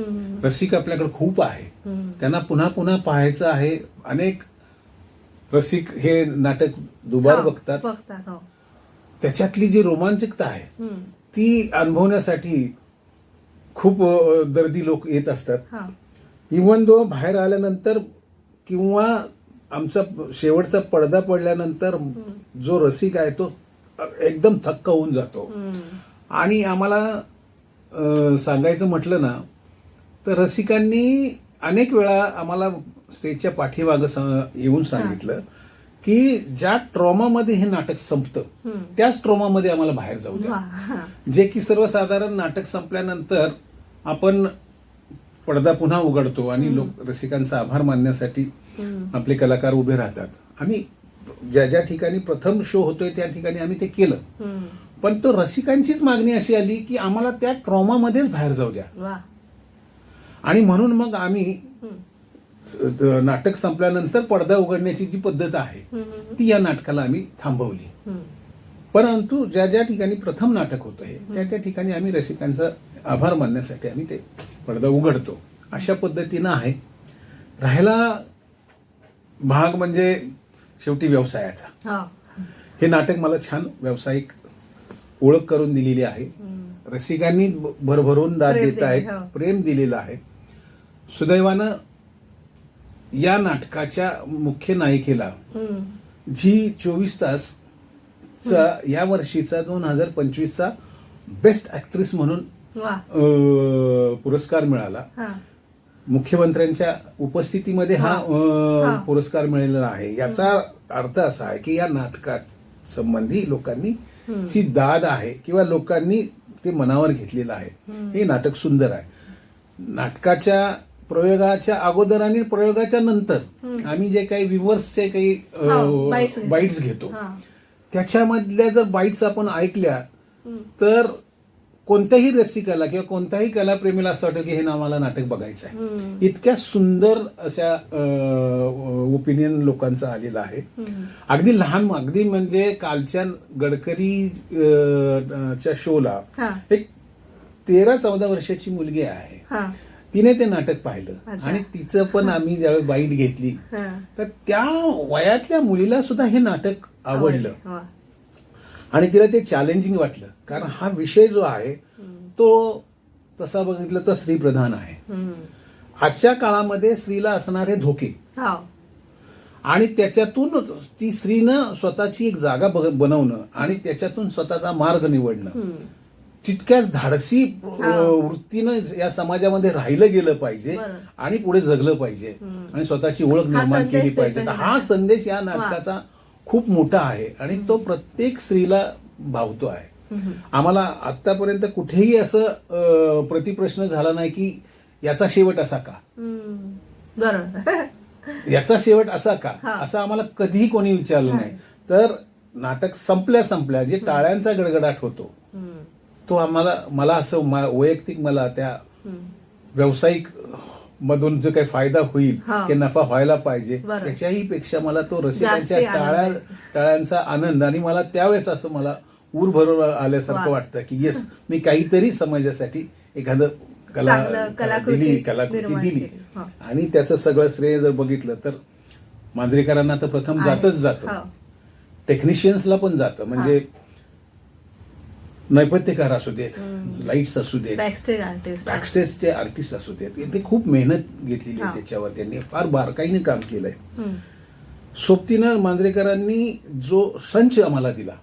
रसिक आपल्याकडे खूप आहे, त्यांना पुन्हा पुन्हा पाहायचं आहे. अनेक रसिक हे नाटक दुबार बघतात. त्याच्यातली जी रोमांचकता आहे ती अनुभवण्यासाठी खूप दर्दी लोक येत असतात. इव्हन दो बाहेर आल्यानंतर किंवा आमचा शेवटचा पडदा पडल्यानंतर जो रसिक आहे तो एकदम थक्क होऊन जातो. आणि आम्हाला सांगायचं म्हटलं ना तर रसिकांनी अनेक वेळा आम्हाला स्टेजच्या पाठीमागं येऊन सांगितलं की ज्या ट्रॉमामध्ये हे नाटक संपतं त्याच ट्रॉमामध्ये आम्हाला बाहेर जाऊ द्या. जे की सर्वसाधारण नाटक संपल्यानंतर आपण पडदा पुन्हा उघडतो आणि लोक रसिकांचा आभार मानण्यासाठी आपले कलाकार उभे राहतात. आम्ही ज्या ज्या ठिकाणी प्रथम शो होतोय त्या ठिकाणी आम्ही ते केलं, पण तो रसिकांचीच मागणी अशी आली की आम्हाला त्या ट्रॉमामध्येच बाहेर जाऊ द्या. आणि म्हणून मग आम्ही नाटक संपल्यानंतर पडदा उघडण्याची जी पद्धत आहे ती या नाटकाला आम्ही थांबवली. परंतु ज्या ज्या ठिकाणी प्रथम नाटक होतं हे त्या त्या ठिकाणी आम्ही रसिकांचा आभार मानण्यासाठी आम्ही ते पडदा उघडतो. अशा पद्धतीनं आहे. राहिला भाग म्हणजे शेवटी व्यवसायाचा. हे नाटक मला छान व्यावसायिक ओळख करून दिलेली आहे. रसिकांनी भरभरून दाद
प्रेम
देत आहेत,
दिले, हो.
प्रेम दिलेलं आहे. सुदैवानं या नाटकाच्या मुख्य नायिकेला जी 24 तास या वर्षीचा 2025चा बेस्ट ऍक्ट्रेस म्हणून
वा.
पुरस्कार मिळाला.
हा.
मुख्यमंत्र्यांच्या उपस्थितीमध्ये हा
हा.
पुरस्कार मिळालेला आहे. याचा अर्थ असा आहे की या नाटकात संबंधी लोकांनी ची दाद आहे किंवा लोकांनी ते मनावर घेतलेलं आहे. हे नाटक सुंदर आहे. नाटकाच्या प्रयोगाच्या अगोदर आणि प्रयोगाच्या नंतर आम्ही जे काही व्ह्युअर्सचे काही
bites घेतो.
बाईट्स घेतो
हा.
त्याच्यामधल्या जर बाईट्स आपण ऐकल्या तर कोणत्याही रसिकाला किंवा कोणत्याही कलाप्रेमीला असं वाटेल की हे आम्हाला नाटक बघायचं आहे. इतक्या सुंदर अशा ओपिनियन लोकांचा आलेला आहे. अगदी लहान, अगदी म्हणजे कालच्या गडकरी च्या शोला
हा.
एक 13-14 वर्षाची मुलगी आहे.
हा.
तिने ते नाटक पाहिलं
अच्छा.
आणि तिचं पण आम्ही ज्यावेळी बाईट घेतली
हा.
तर त्या वयातल्या मुलीला सुद्धा हे नाटक आवडलं
वा.
आणि तिला ते चॅलेंजिंग वाटलं. कारण हा विषय जो आहे तो तसा बघितलं तर स्त्रीप्रधान आहे. आजच्या काळामध्ये स्त्रीला असणारे धोके
हा.
आणि त्याच्यातून ती स्त्रीनं स्वतःची एक जागा बनवणं आणि त्याच्यातून स्वतःचा मार्ग निवडणं तितक्याच धाडसी वृत्तीनं या समाजामध्ये राहिलं गेलं पाहिजे
बरं.
आणि पुढे जगलं पाहिजे आणि स्वतःची ओळख
हा
निर्माण
संदेश
केली पाहिजे.
देतोय
तर
हा
हा
नाटक.
संदेश या नाटकाचा खूप मोठा आहे आणि तो प्रत्येक स्त्रीला भावतो आहे. आम्हाला आतापर्यंत कुठेही असं प्रतिप्रश्न झाला नाही की याचा शेवट असा का,
बरोबर.
याचा शेवट असा का,
हा.
असं आम्हाला कधीही कोणी विचारलं नाही. तर नाटक संपल्या जे टाळ्यांचा गडगडाट होतो तो मला असं वैयक्तिक मला त्या व्यावसायिक मधून जो काही फायदा होईल
हा.
की नफा व्हायला पाहिजे
बरं.
त्याच्याही पेक्षा मला तो रसिकांच्या
जास्ती आनंद आहे.
टाळ्यांचा आनंद आणि मला त्यावेळेस असं मला ऊर भरून आल्यासारखं
वा.
वाटतं की येस मी काहीतरी समाजासाठी एखादं
चांगलं कलाकृती निर्माण
दिली.
केली. हा.
आणि त्याचं सगळं श्रेय जर बघितलं तर मांजरेकरांना तर प्रथम
आहे.
जातच जातं,
हा.
टेक्निशियन्सला पण जातं. म्हणजे नैपथ्यकार असू देत, लाईट्स असू देत,
बॅकस्टेज आर्टिस्ट.
बॅकस्टेजचे आर्टिस्ट असू देत, ते खूप मेहनत घेतलेली
हा.
आहे त्याच्यावर. त्यांनी फार बारकाईने काम केलंय. सोबतीनं मांजरेकरांनी जो संच आम्हाला दिला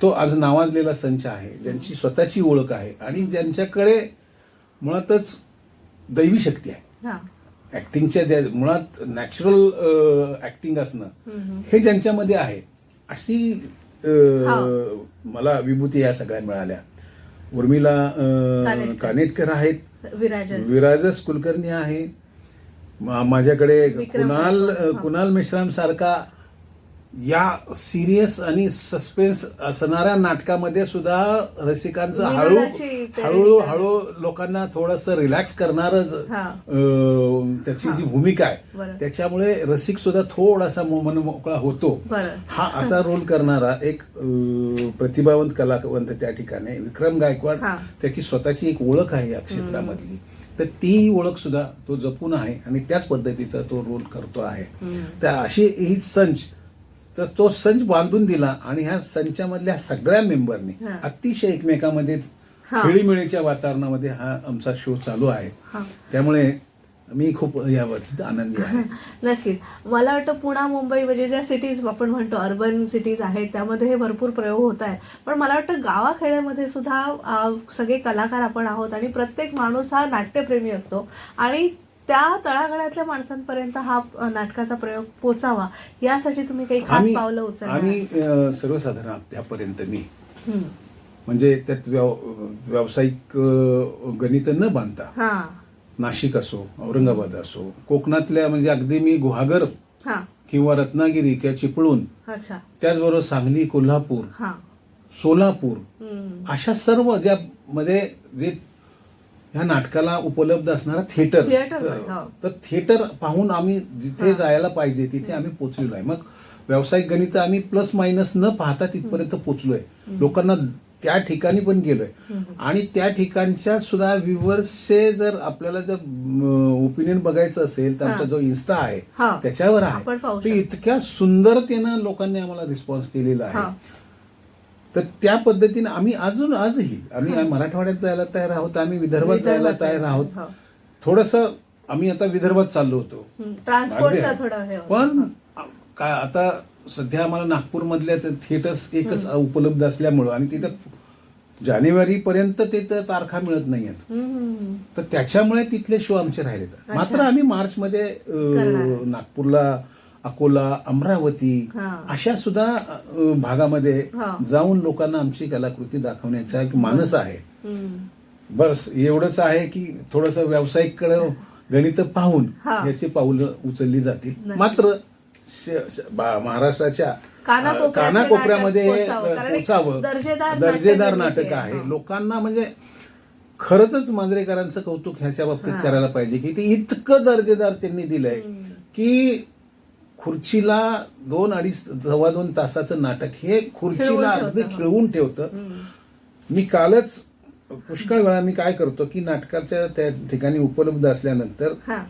तो आज नावाजलेला संच आहे, ज्यांची स्वतःची ओळख आहे आणि ज्यांच्याकडे मुळातच दैवी शक्ती आहे.
हा.
ऍक्टिंगच्या मुळात नॅचरल ऍक्टिंग असणं हे ज्यांच्यामध्ये आहे अशी मला विभूती या सगळ्या मिळाल्या. उर्मिला कानेटकर आहेत, विराजस कुलकर्णी आहे, माझ्याकडे कुणाल मेश्राम सारखा या सिरियस आणि सस्पेन्स असणाऱ्या नाटकामध्ये सुद्धा रसिकांचं हळूहळू लोकांना थोडस रिलॅक्स करणारच त्याची जी भूमिका आहे त्याच्यामुळे रसिक सुद्धा थोडासा मनमोकळा होतो. हा असा रोल करणारा एक प्रतिभावंत कलावंत त्या ठिकाणी विक्रम गायकवाड, त्याची स्वतःची एक ओळख आहे या क्षेत्रामधली. तर ती ओळख सुद्धा तो जपून आहे आणि त्याच पद्धतीचा तो रोल करतो आहे. तर अशी ही संच, तर तो संच बांधून दिला आणि ह्या संचामधल्या सगळ्या मेंबरनी अतिशय एकमेकांमध्ये खेळीमेळीच्या वातावरणामध्ये हा आमचा शो चालू आहे. त्यामुळे मी खूप याबाबतीत आनंदी आहे.
नक्कीच. मला वाटतं पुणा, मुंबई म्हणजे ज्या सिटीज आपण म्हणतो अर्बन सिटीज आहेत त्यामध्ये हे भरपूर प्रयोग होत आहेत. पण मला वाटतं गावाखेड्यामध्ये सुद्धा सगळे कलाकार आपण आहोत आणि प्रत्येक माणूस हा नाट्यप्रेमी असतो आणि त्या तळागाळातल्या माणसांपर्यंत हा नाटकाचा प्रयोग पोचावा यासाठी तुम्ही काही खास पावलं उचलली?
आम्ही सर्वसाधारण त्यापर्यंत मी म्हणजे त्यात व्यावसायिक गणित न बांधता नाशिक असो, औरंगाबाद असो, कोकणातल्या म्हणजे अगदी मी गुहागर किंवा रत्नागिरी किंवा चिपळूण, त्याचबरोबर सांगली, कोल्हापूर, सोलापूर अशा सर्व ज्यामध्ये जे ह्या नाटकाला उपलब्ध असणारा थिएटर.
थिएटर आहे, हो.
तर थिएटर पाहून आम्ही जिथे जायला पाहिजे तिथे आम्ही पोहोचलेलो आहे. मग व्यावसायिक गणित आम्ही प्लस मायनस न पाहता तिथपर्यंत पोहोचलोय. लोकांना त्या ठिकाणी पण गेलोय आणि त्या ठिकाणच्या सुद्धा व्ह्युअर्सचे जर आपल्याला जर ओपिनियन बघायचं असेल तर आमचा जो इन्स्टा आहे
हा.
त्याच्यावर
आपण
आहे.
पाहू
तर
शकतो.
इतक्या सुंदरतेनं लोकांनी आम्हाला रिस्पॉन्स केलेला
हा.
आहे. तर त्या पद्धतीने आम्ही आजही आम्ही मराठवाड्यात जायला तयार आहोत, आम्ही विदर्भात जायला तयार आहोत.
हो.
थोडस आम्ही आता विदर्भात चाललो होतो.
ट्रान्सपोर्टचा
अगदी.
थोडा हे होता.
पण काय आता सध्या आम्हाला नागपूरमधल्या थिएटर्स एकच उपलब्ध असल्यामुळं आणि तिथं जानेवारी पर्यंत तिथं तारखा मिळत नाहीयेत. तर त्याच्यामुळे तिथले शो आमचे राहिले. मात्र आम्ही मार्च मध्ये नागपूरला, अकोला, अमरावती
हा.
अशा सुद्धा भागामध्ये
हा.
जाऊन लोकांना आमची कलाकृती दाखवण्याचा एक मानस आहे.
हम्म.
बस एवढंच आहे की थोडस व्यावसायिककडे गणित पाहून
हा.
याची पाऊलं उचलली जातील.
नक्की.
मात्र महाराष्ट्राच्या कानाकोपऱ्यामध्ये पोचावं,
नाटक
दर्जेदार नाटक
आहे.
आहे. लोकांना म्हणजे खरंच मांजरेकरांचं कौतुक ह्याच्या बाबतीत करायला पाहिजे की ते इतकं दर्जेदार त्यांनी दिलंय की खुर्चीला 2-2.5 तासाचं नाटक हे खुर्चीला अगदी खिळवून ठेवतं. मी कालच पुष्कळ वेळा मी काय करतो की नाटकाच्या त्या ठिकाणी उपलब्ध असल्यानंतर
हा.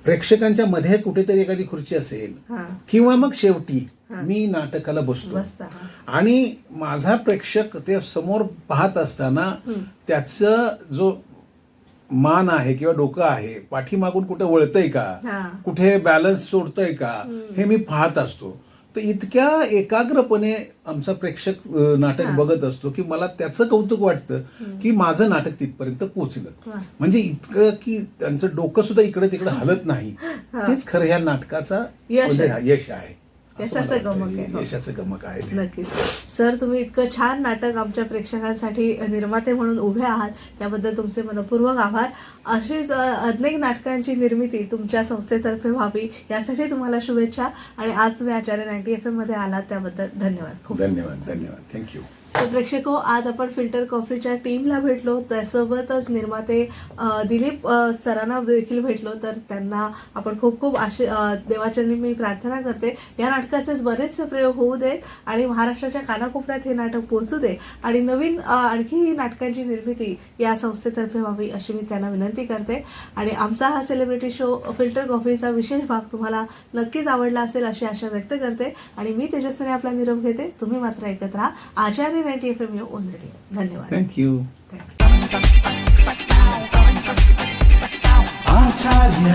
प्रेक्षकांच्या मध्ये कुठेतरी एखादी खुर्ची असेल
हा.
किंवा मग शेवटी मी नाटकाला बसतो
बसता, हा.
आणि माझा प्रेक्षक ते समोर पाहत असताना त्याचं जो मान आहे किंवा डोकं आहे पाठीमागून कुठे वळतंय
हा.
का, कुठे बॅलन्स सोडतंय का, हे मी पाहत असतो. तर इतक्या एकाग्रपणे आमचा प्रेक्षक नाटक बघत असतो की मला त्याचं कौतुक वाटतं की माझं नाटक तिथपर्यंत पोहोचलं. म्हणजे इतकं की त्यांचं डोकं सुद्धा इकडे तिकडे हलत नाही. तेच खरं ह्या नाटकाचा
यश आहे.
यश आहे.
यशाचं गमक आहे.
यशाचं गमक आहे ते.
नक्कीच सर, तुम्ही इतकं छान नाटक आमच्या प्रेक्षकांसाठी निर्माते म्हणून उभे आहात त्याबद्दल तुमचे मनपूर्वक आभार. अशीच अनेक नाटकांची निर्मिती तुमच्या संस्थेतर्फे व्हावी यासाठी तुम्हाला शुभेच्छा. आणि आज तुम्ही आचार्य 90 FM मध्ये आलात त्याबद्दल धन्यवाद. खूप
धन्यवाद. थँक्यू.
तर प्रेक्षको, आज आपण फिल्टर कॉफीच्या टीमला भेटलो, त्यासोबतच निर्माते दिलीप सरांना देखील भेटलो. तर त्यांना आपण खूप खूप देवाचरणी मी प्रार्थना करते या नाटकाचेच बरेचसे प्रयोग होऊ देत आणि महाराष्ट्राच्या कानाकोपऱ्यात हे नाटक पोहोचू दे आणि नवीन आणखी नाटकांची निर्मिती या संस्थेतर्फे व्हावी अशी मी त्यांना विनंती करते. आणि आमचा हा सेलिब्रिटी शो फिल्टर कॉफीचा विशेष भाग तुम्हाला नक्कीच आवडला असेल अशी आशा व्यक्त करते. आणि मी तेजस्विनी आपला निरोप घेते. तुम्ही मात्र ऐकत राहा आचार्य 90 FM ओनली. धन्यवाद.
थँक्यू.
आचार्य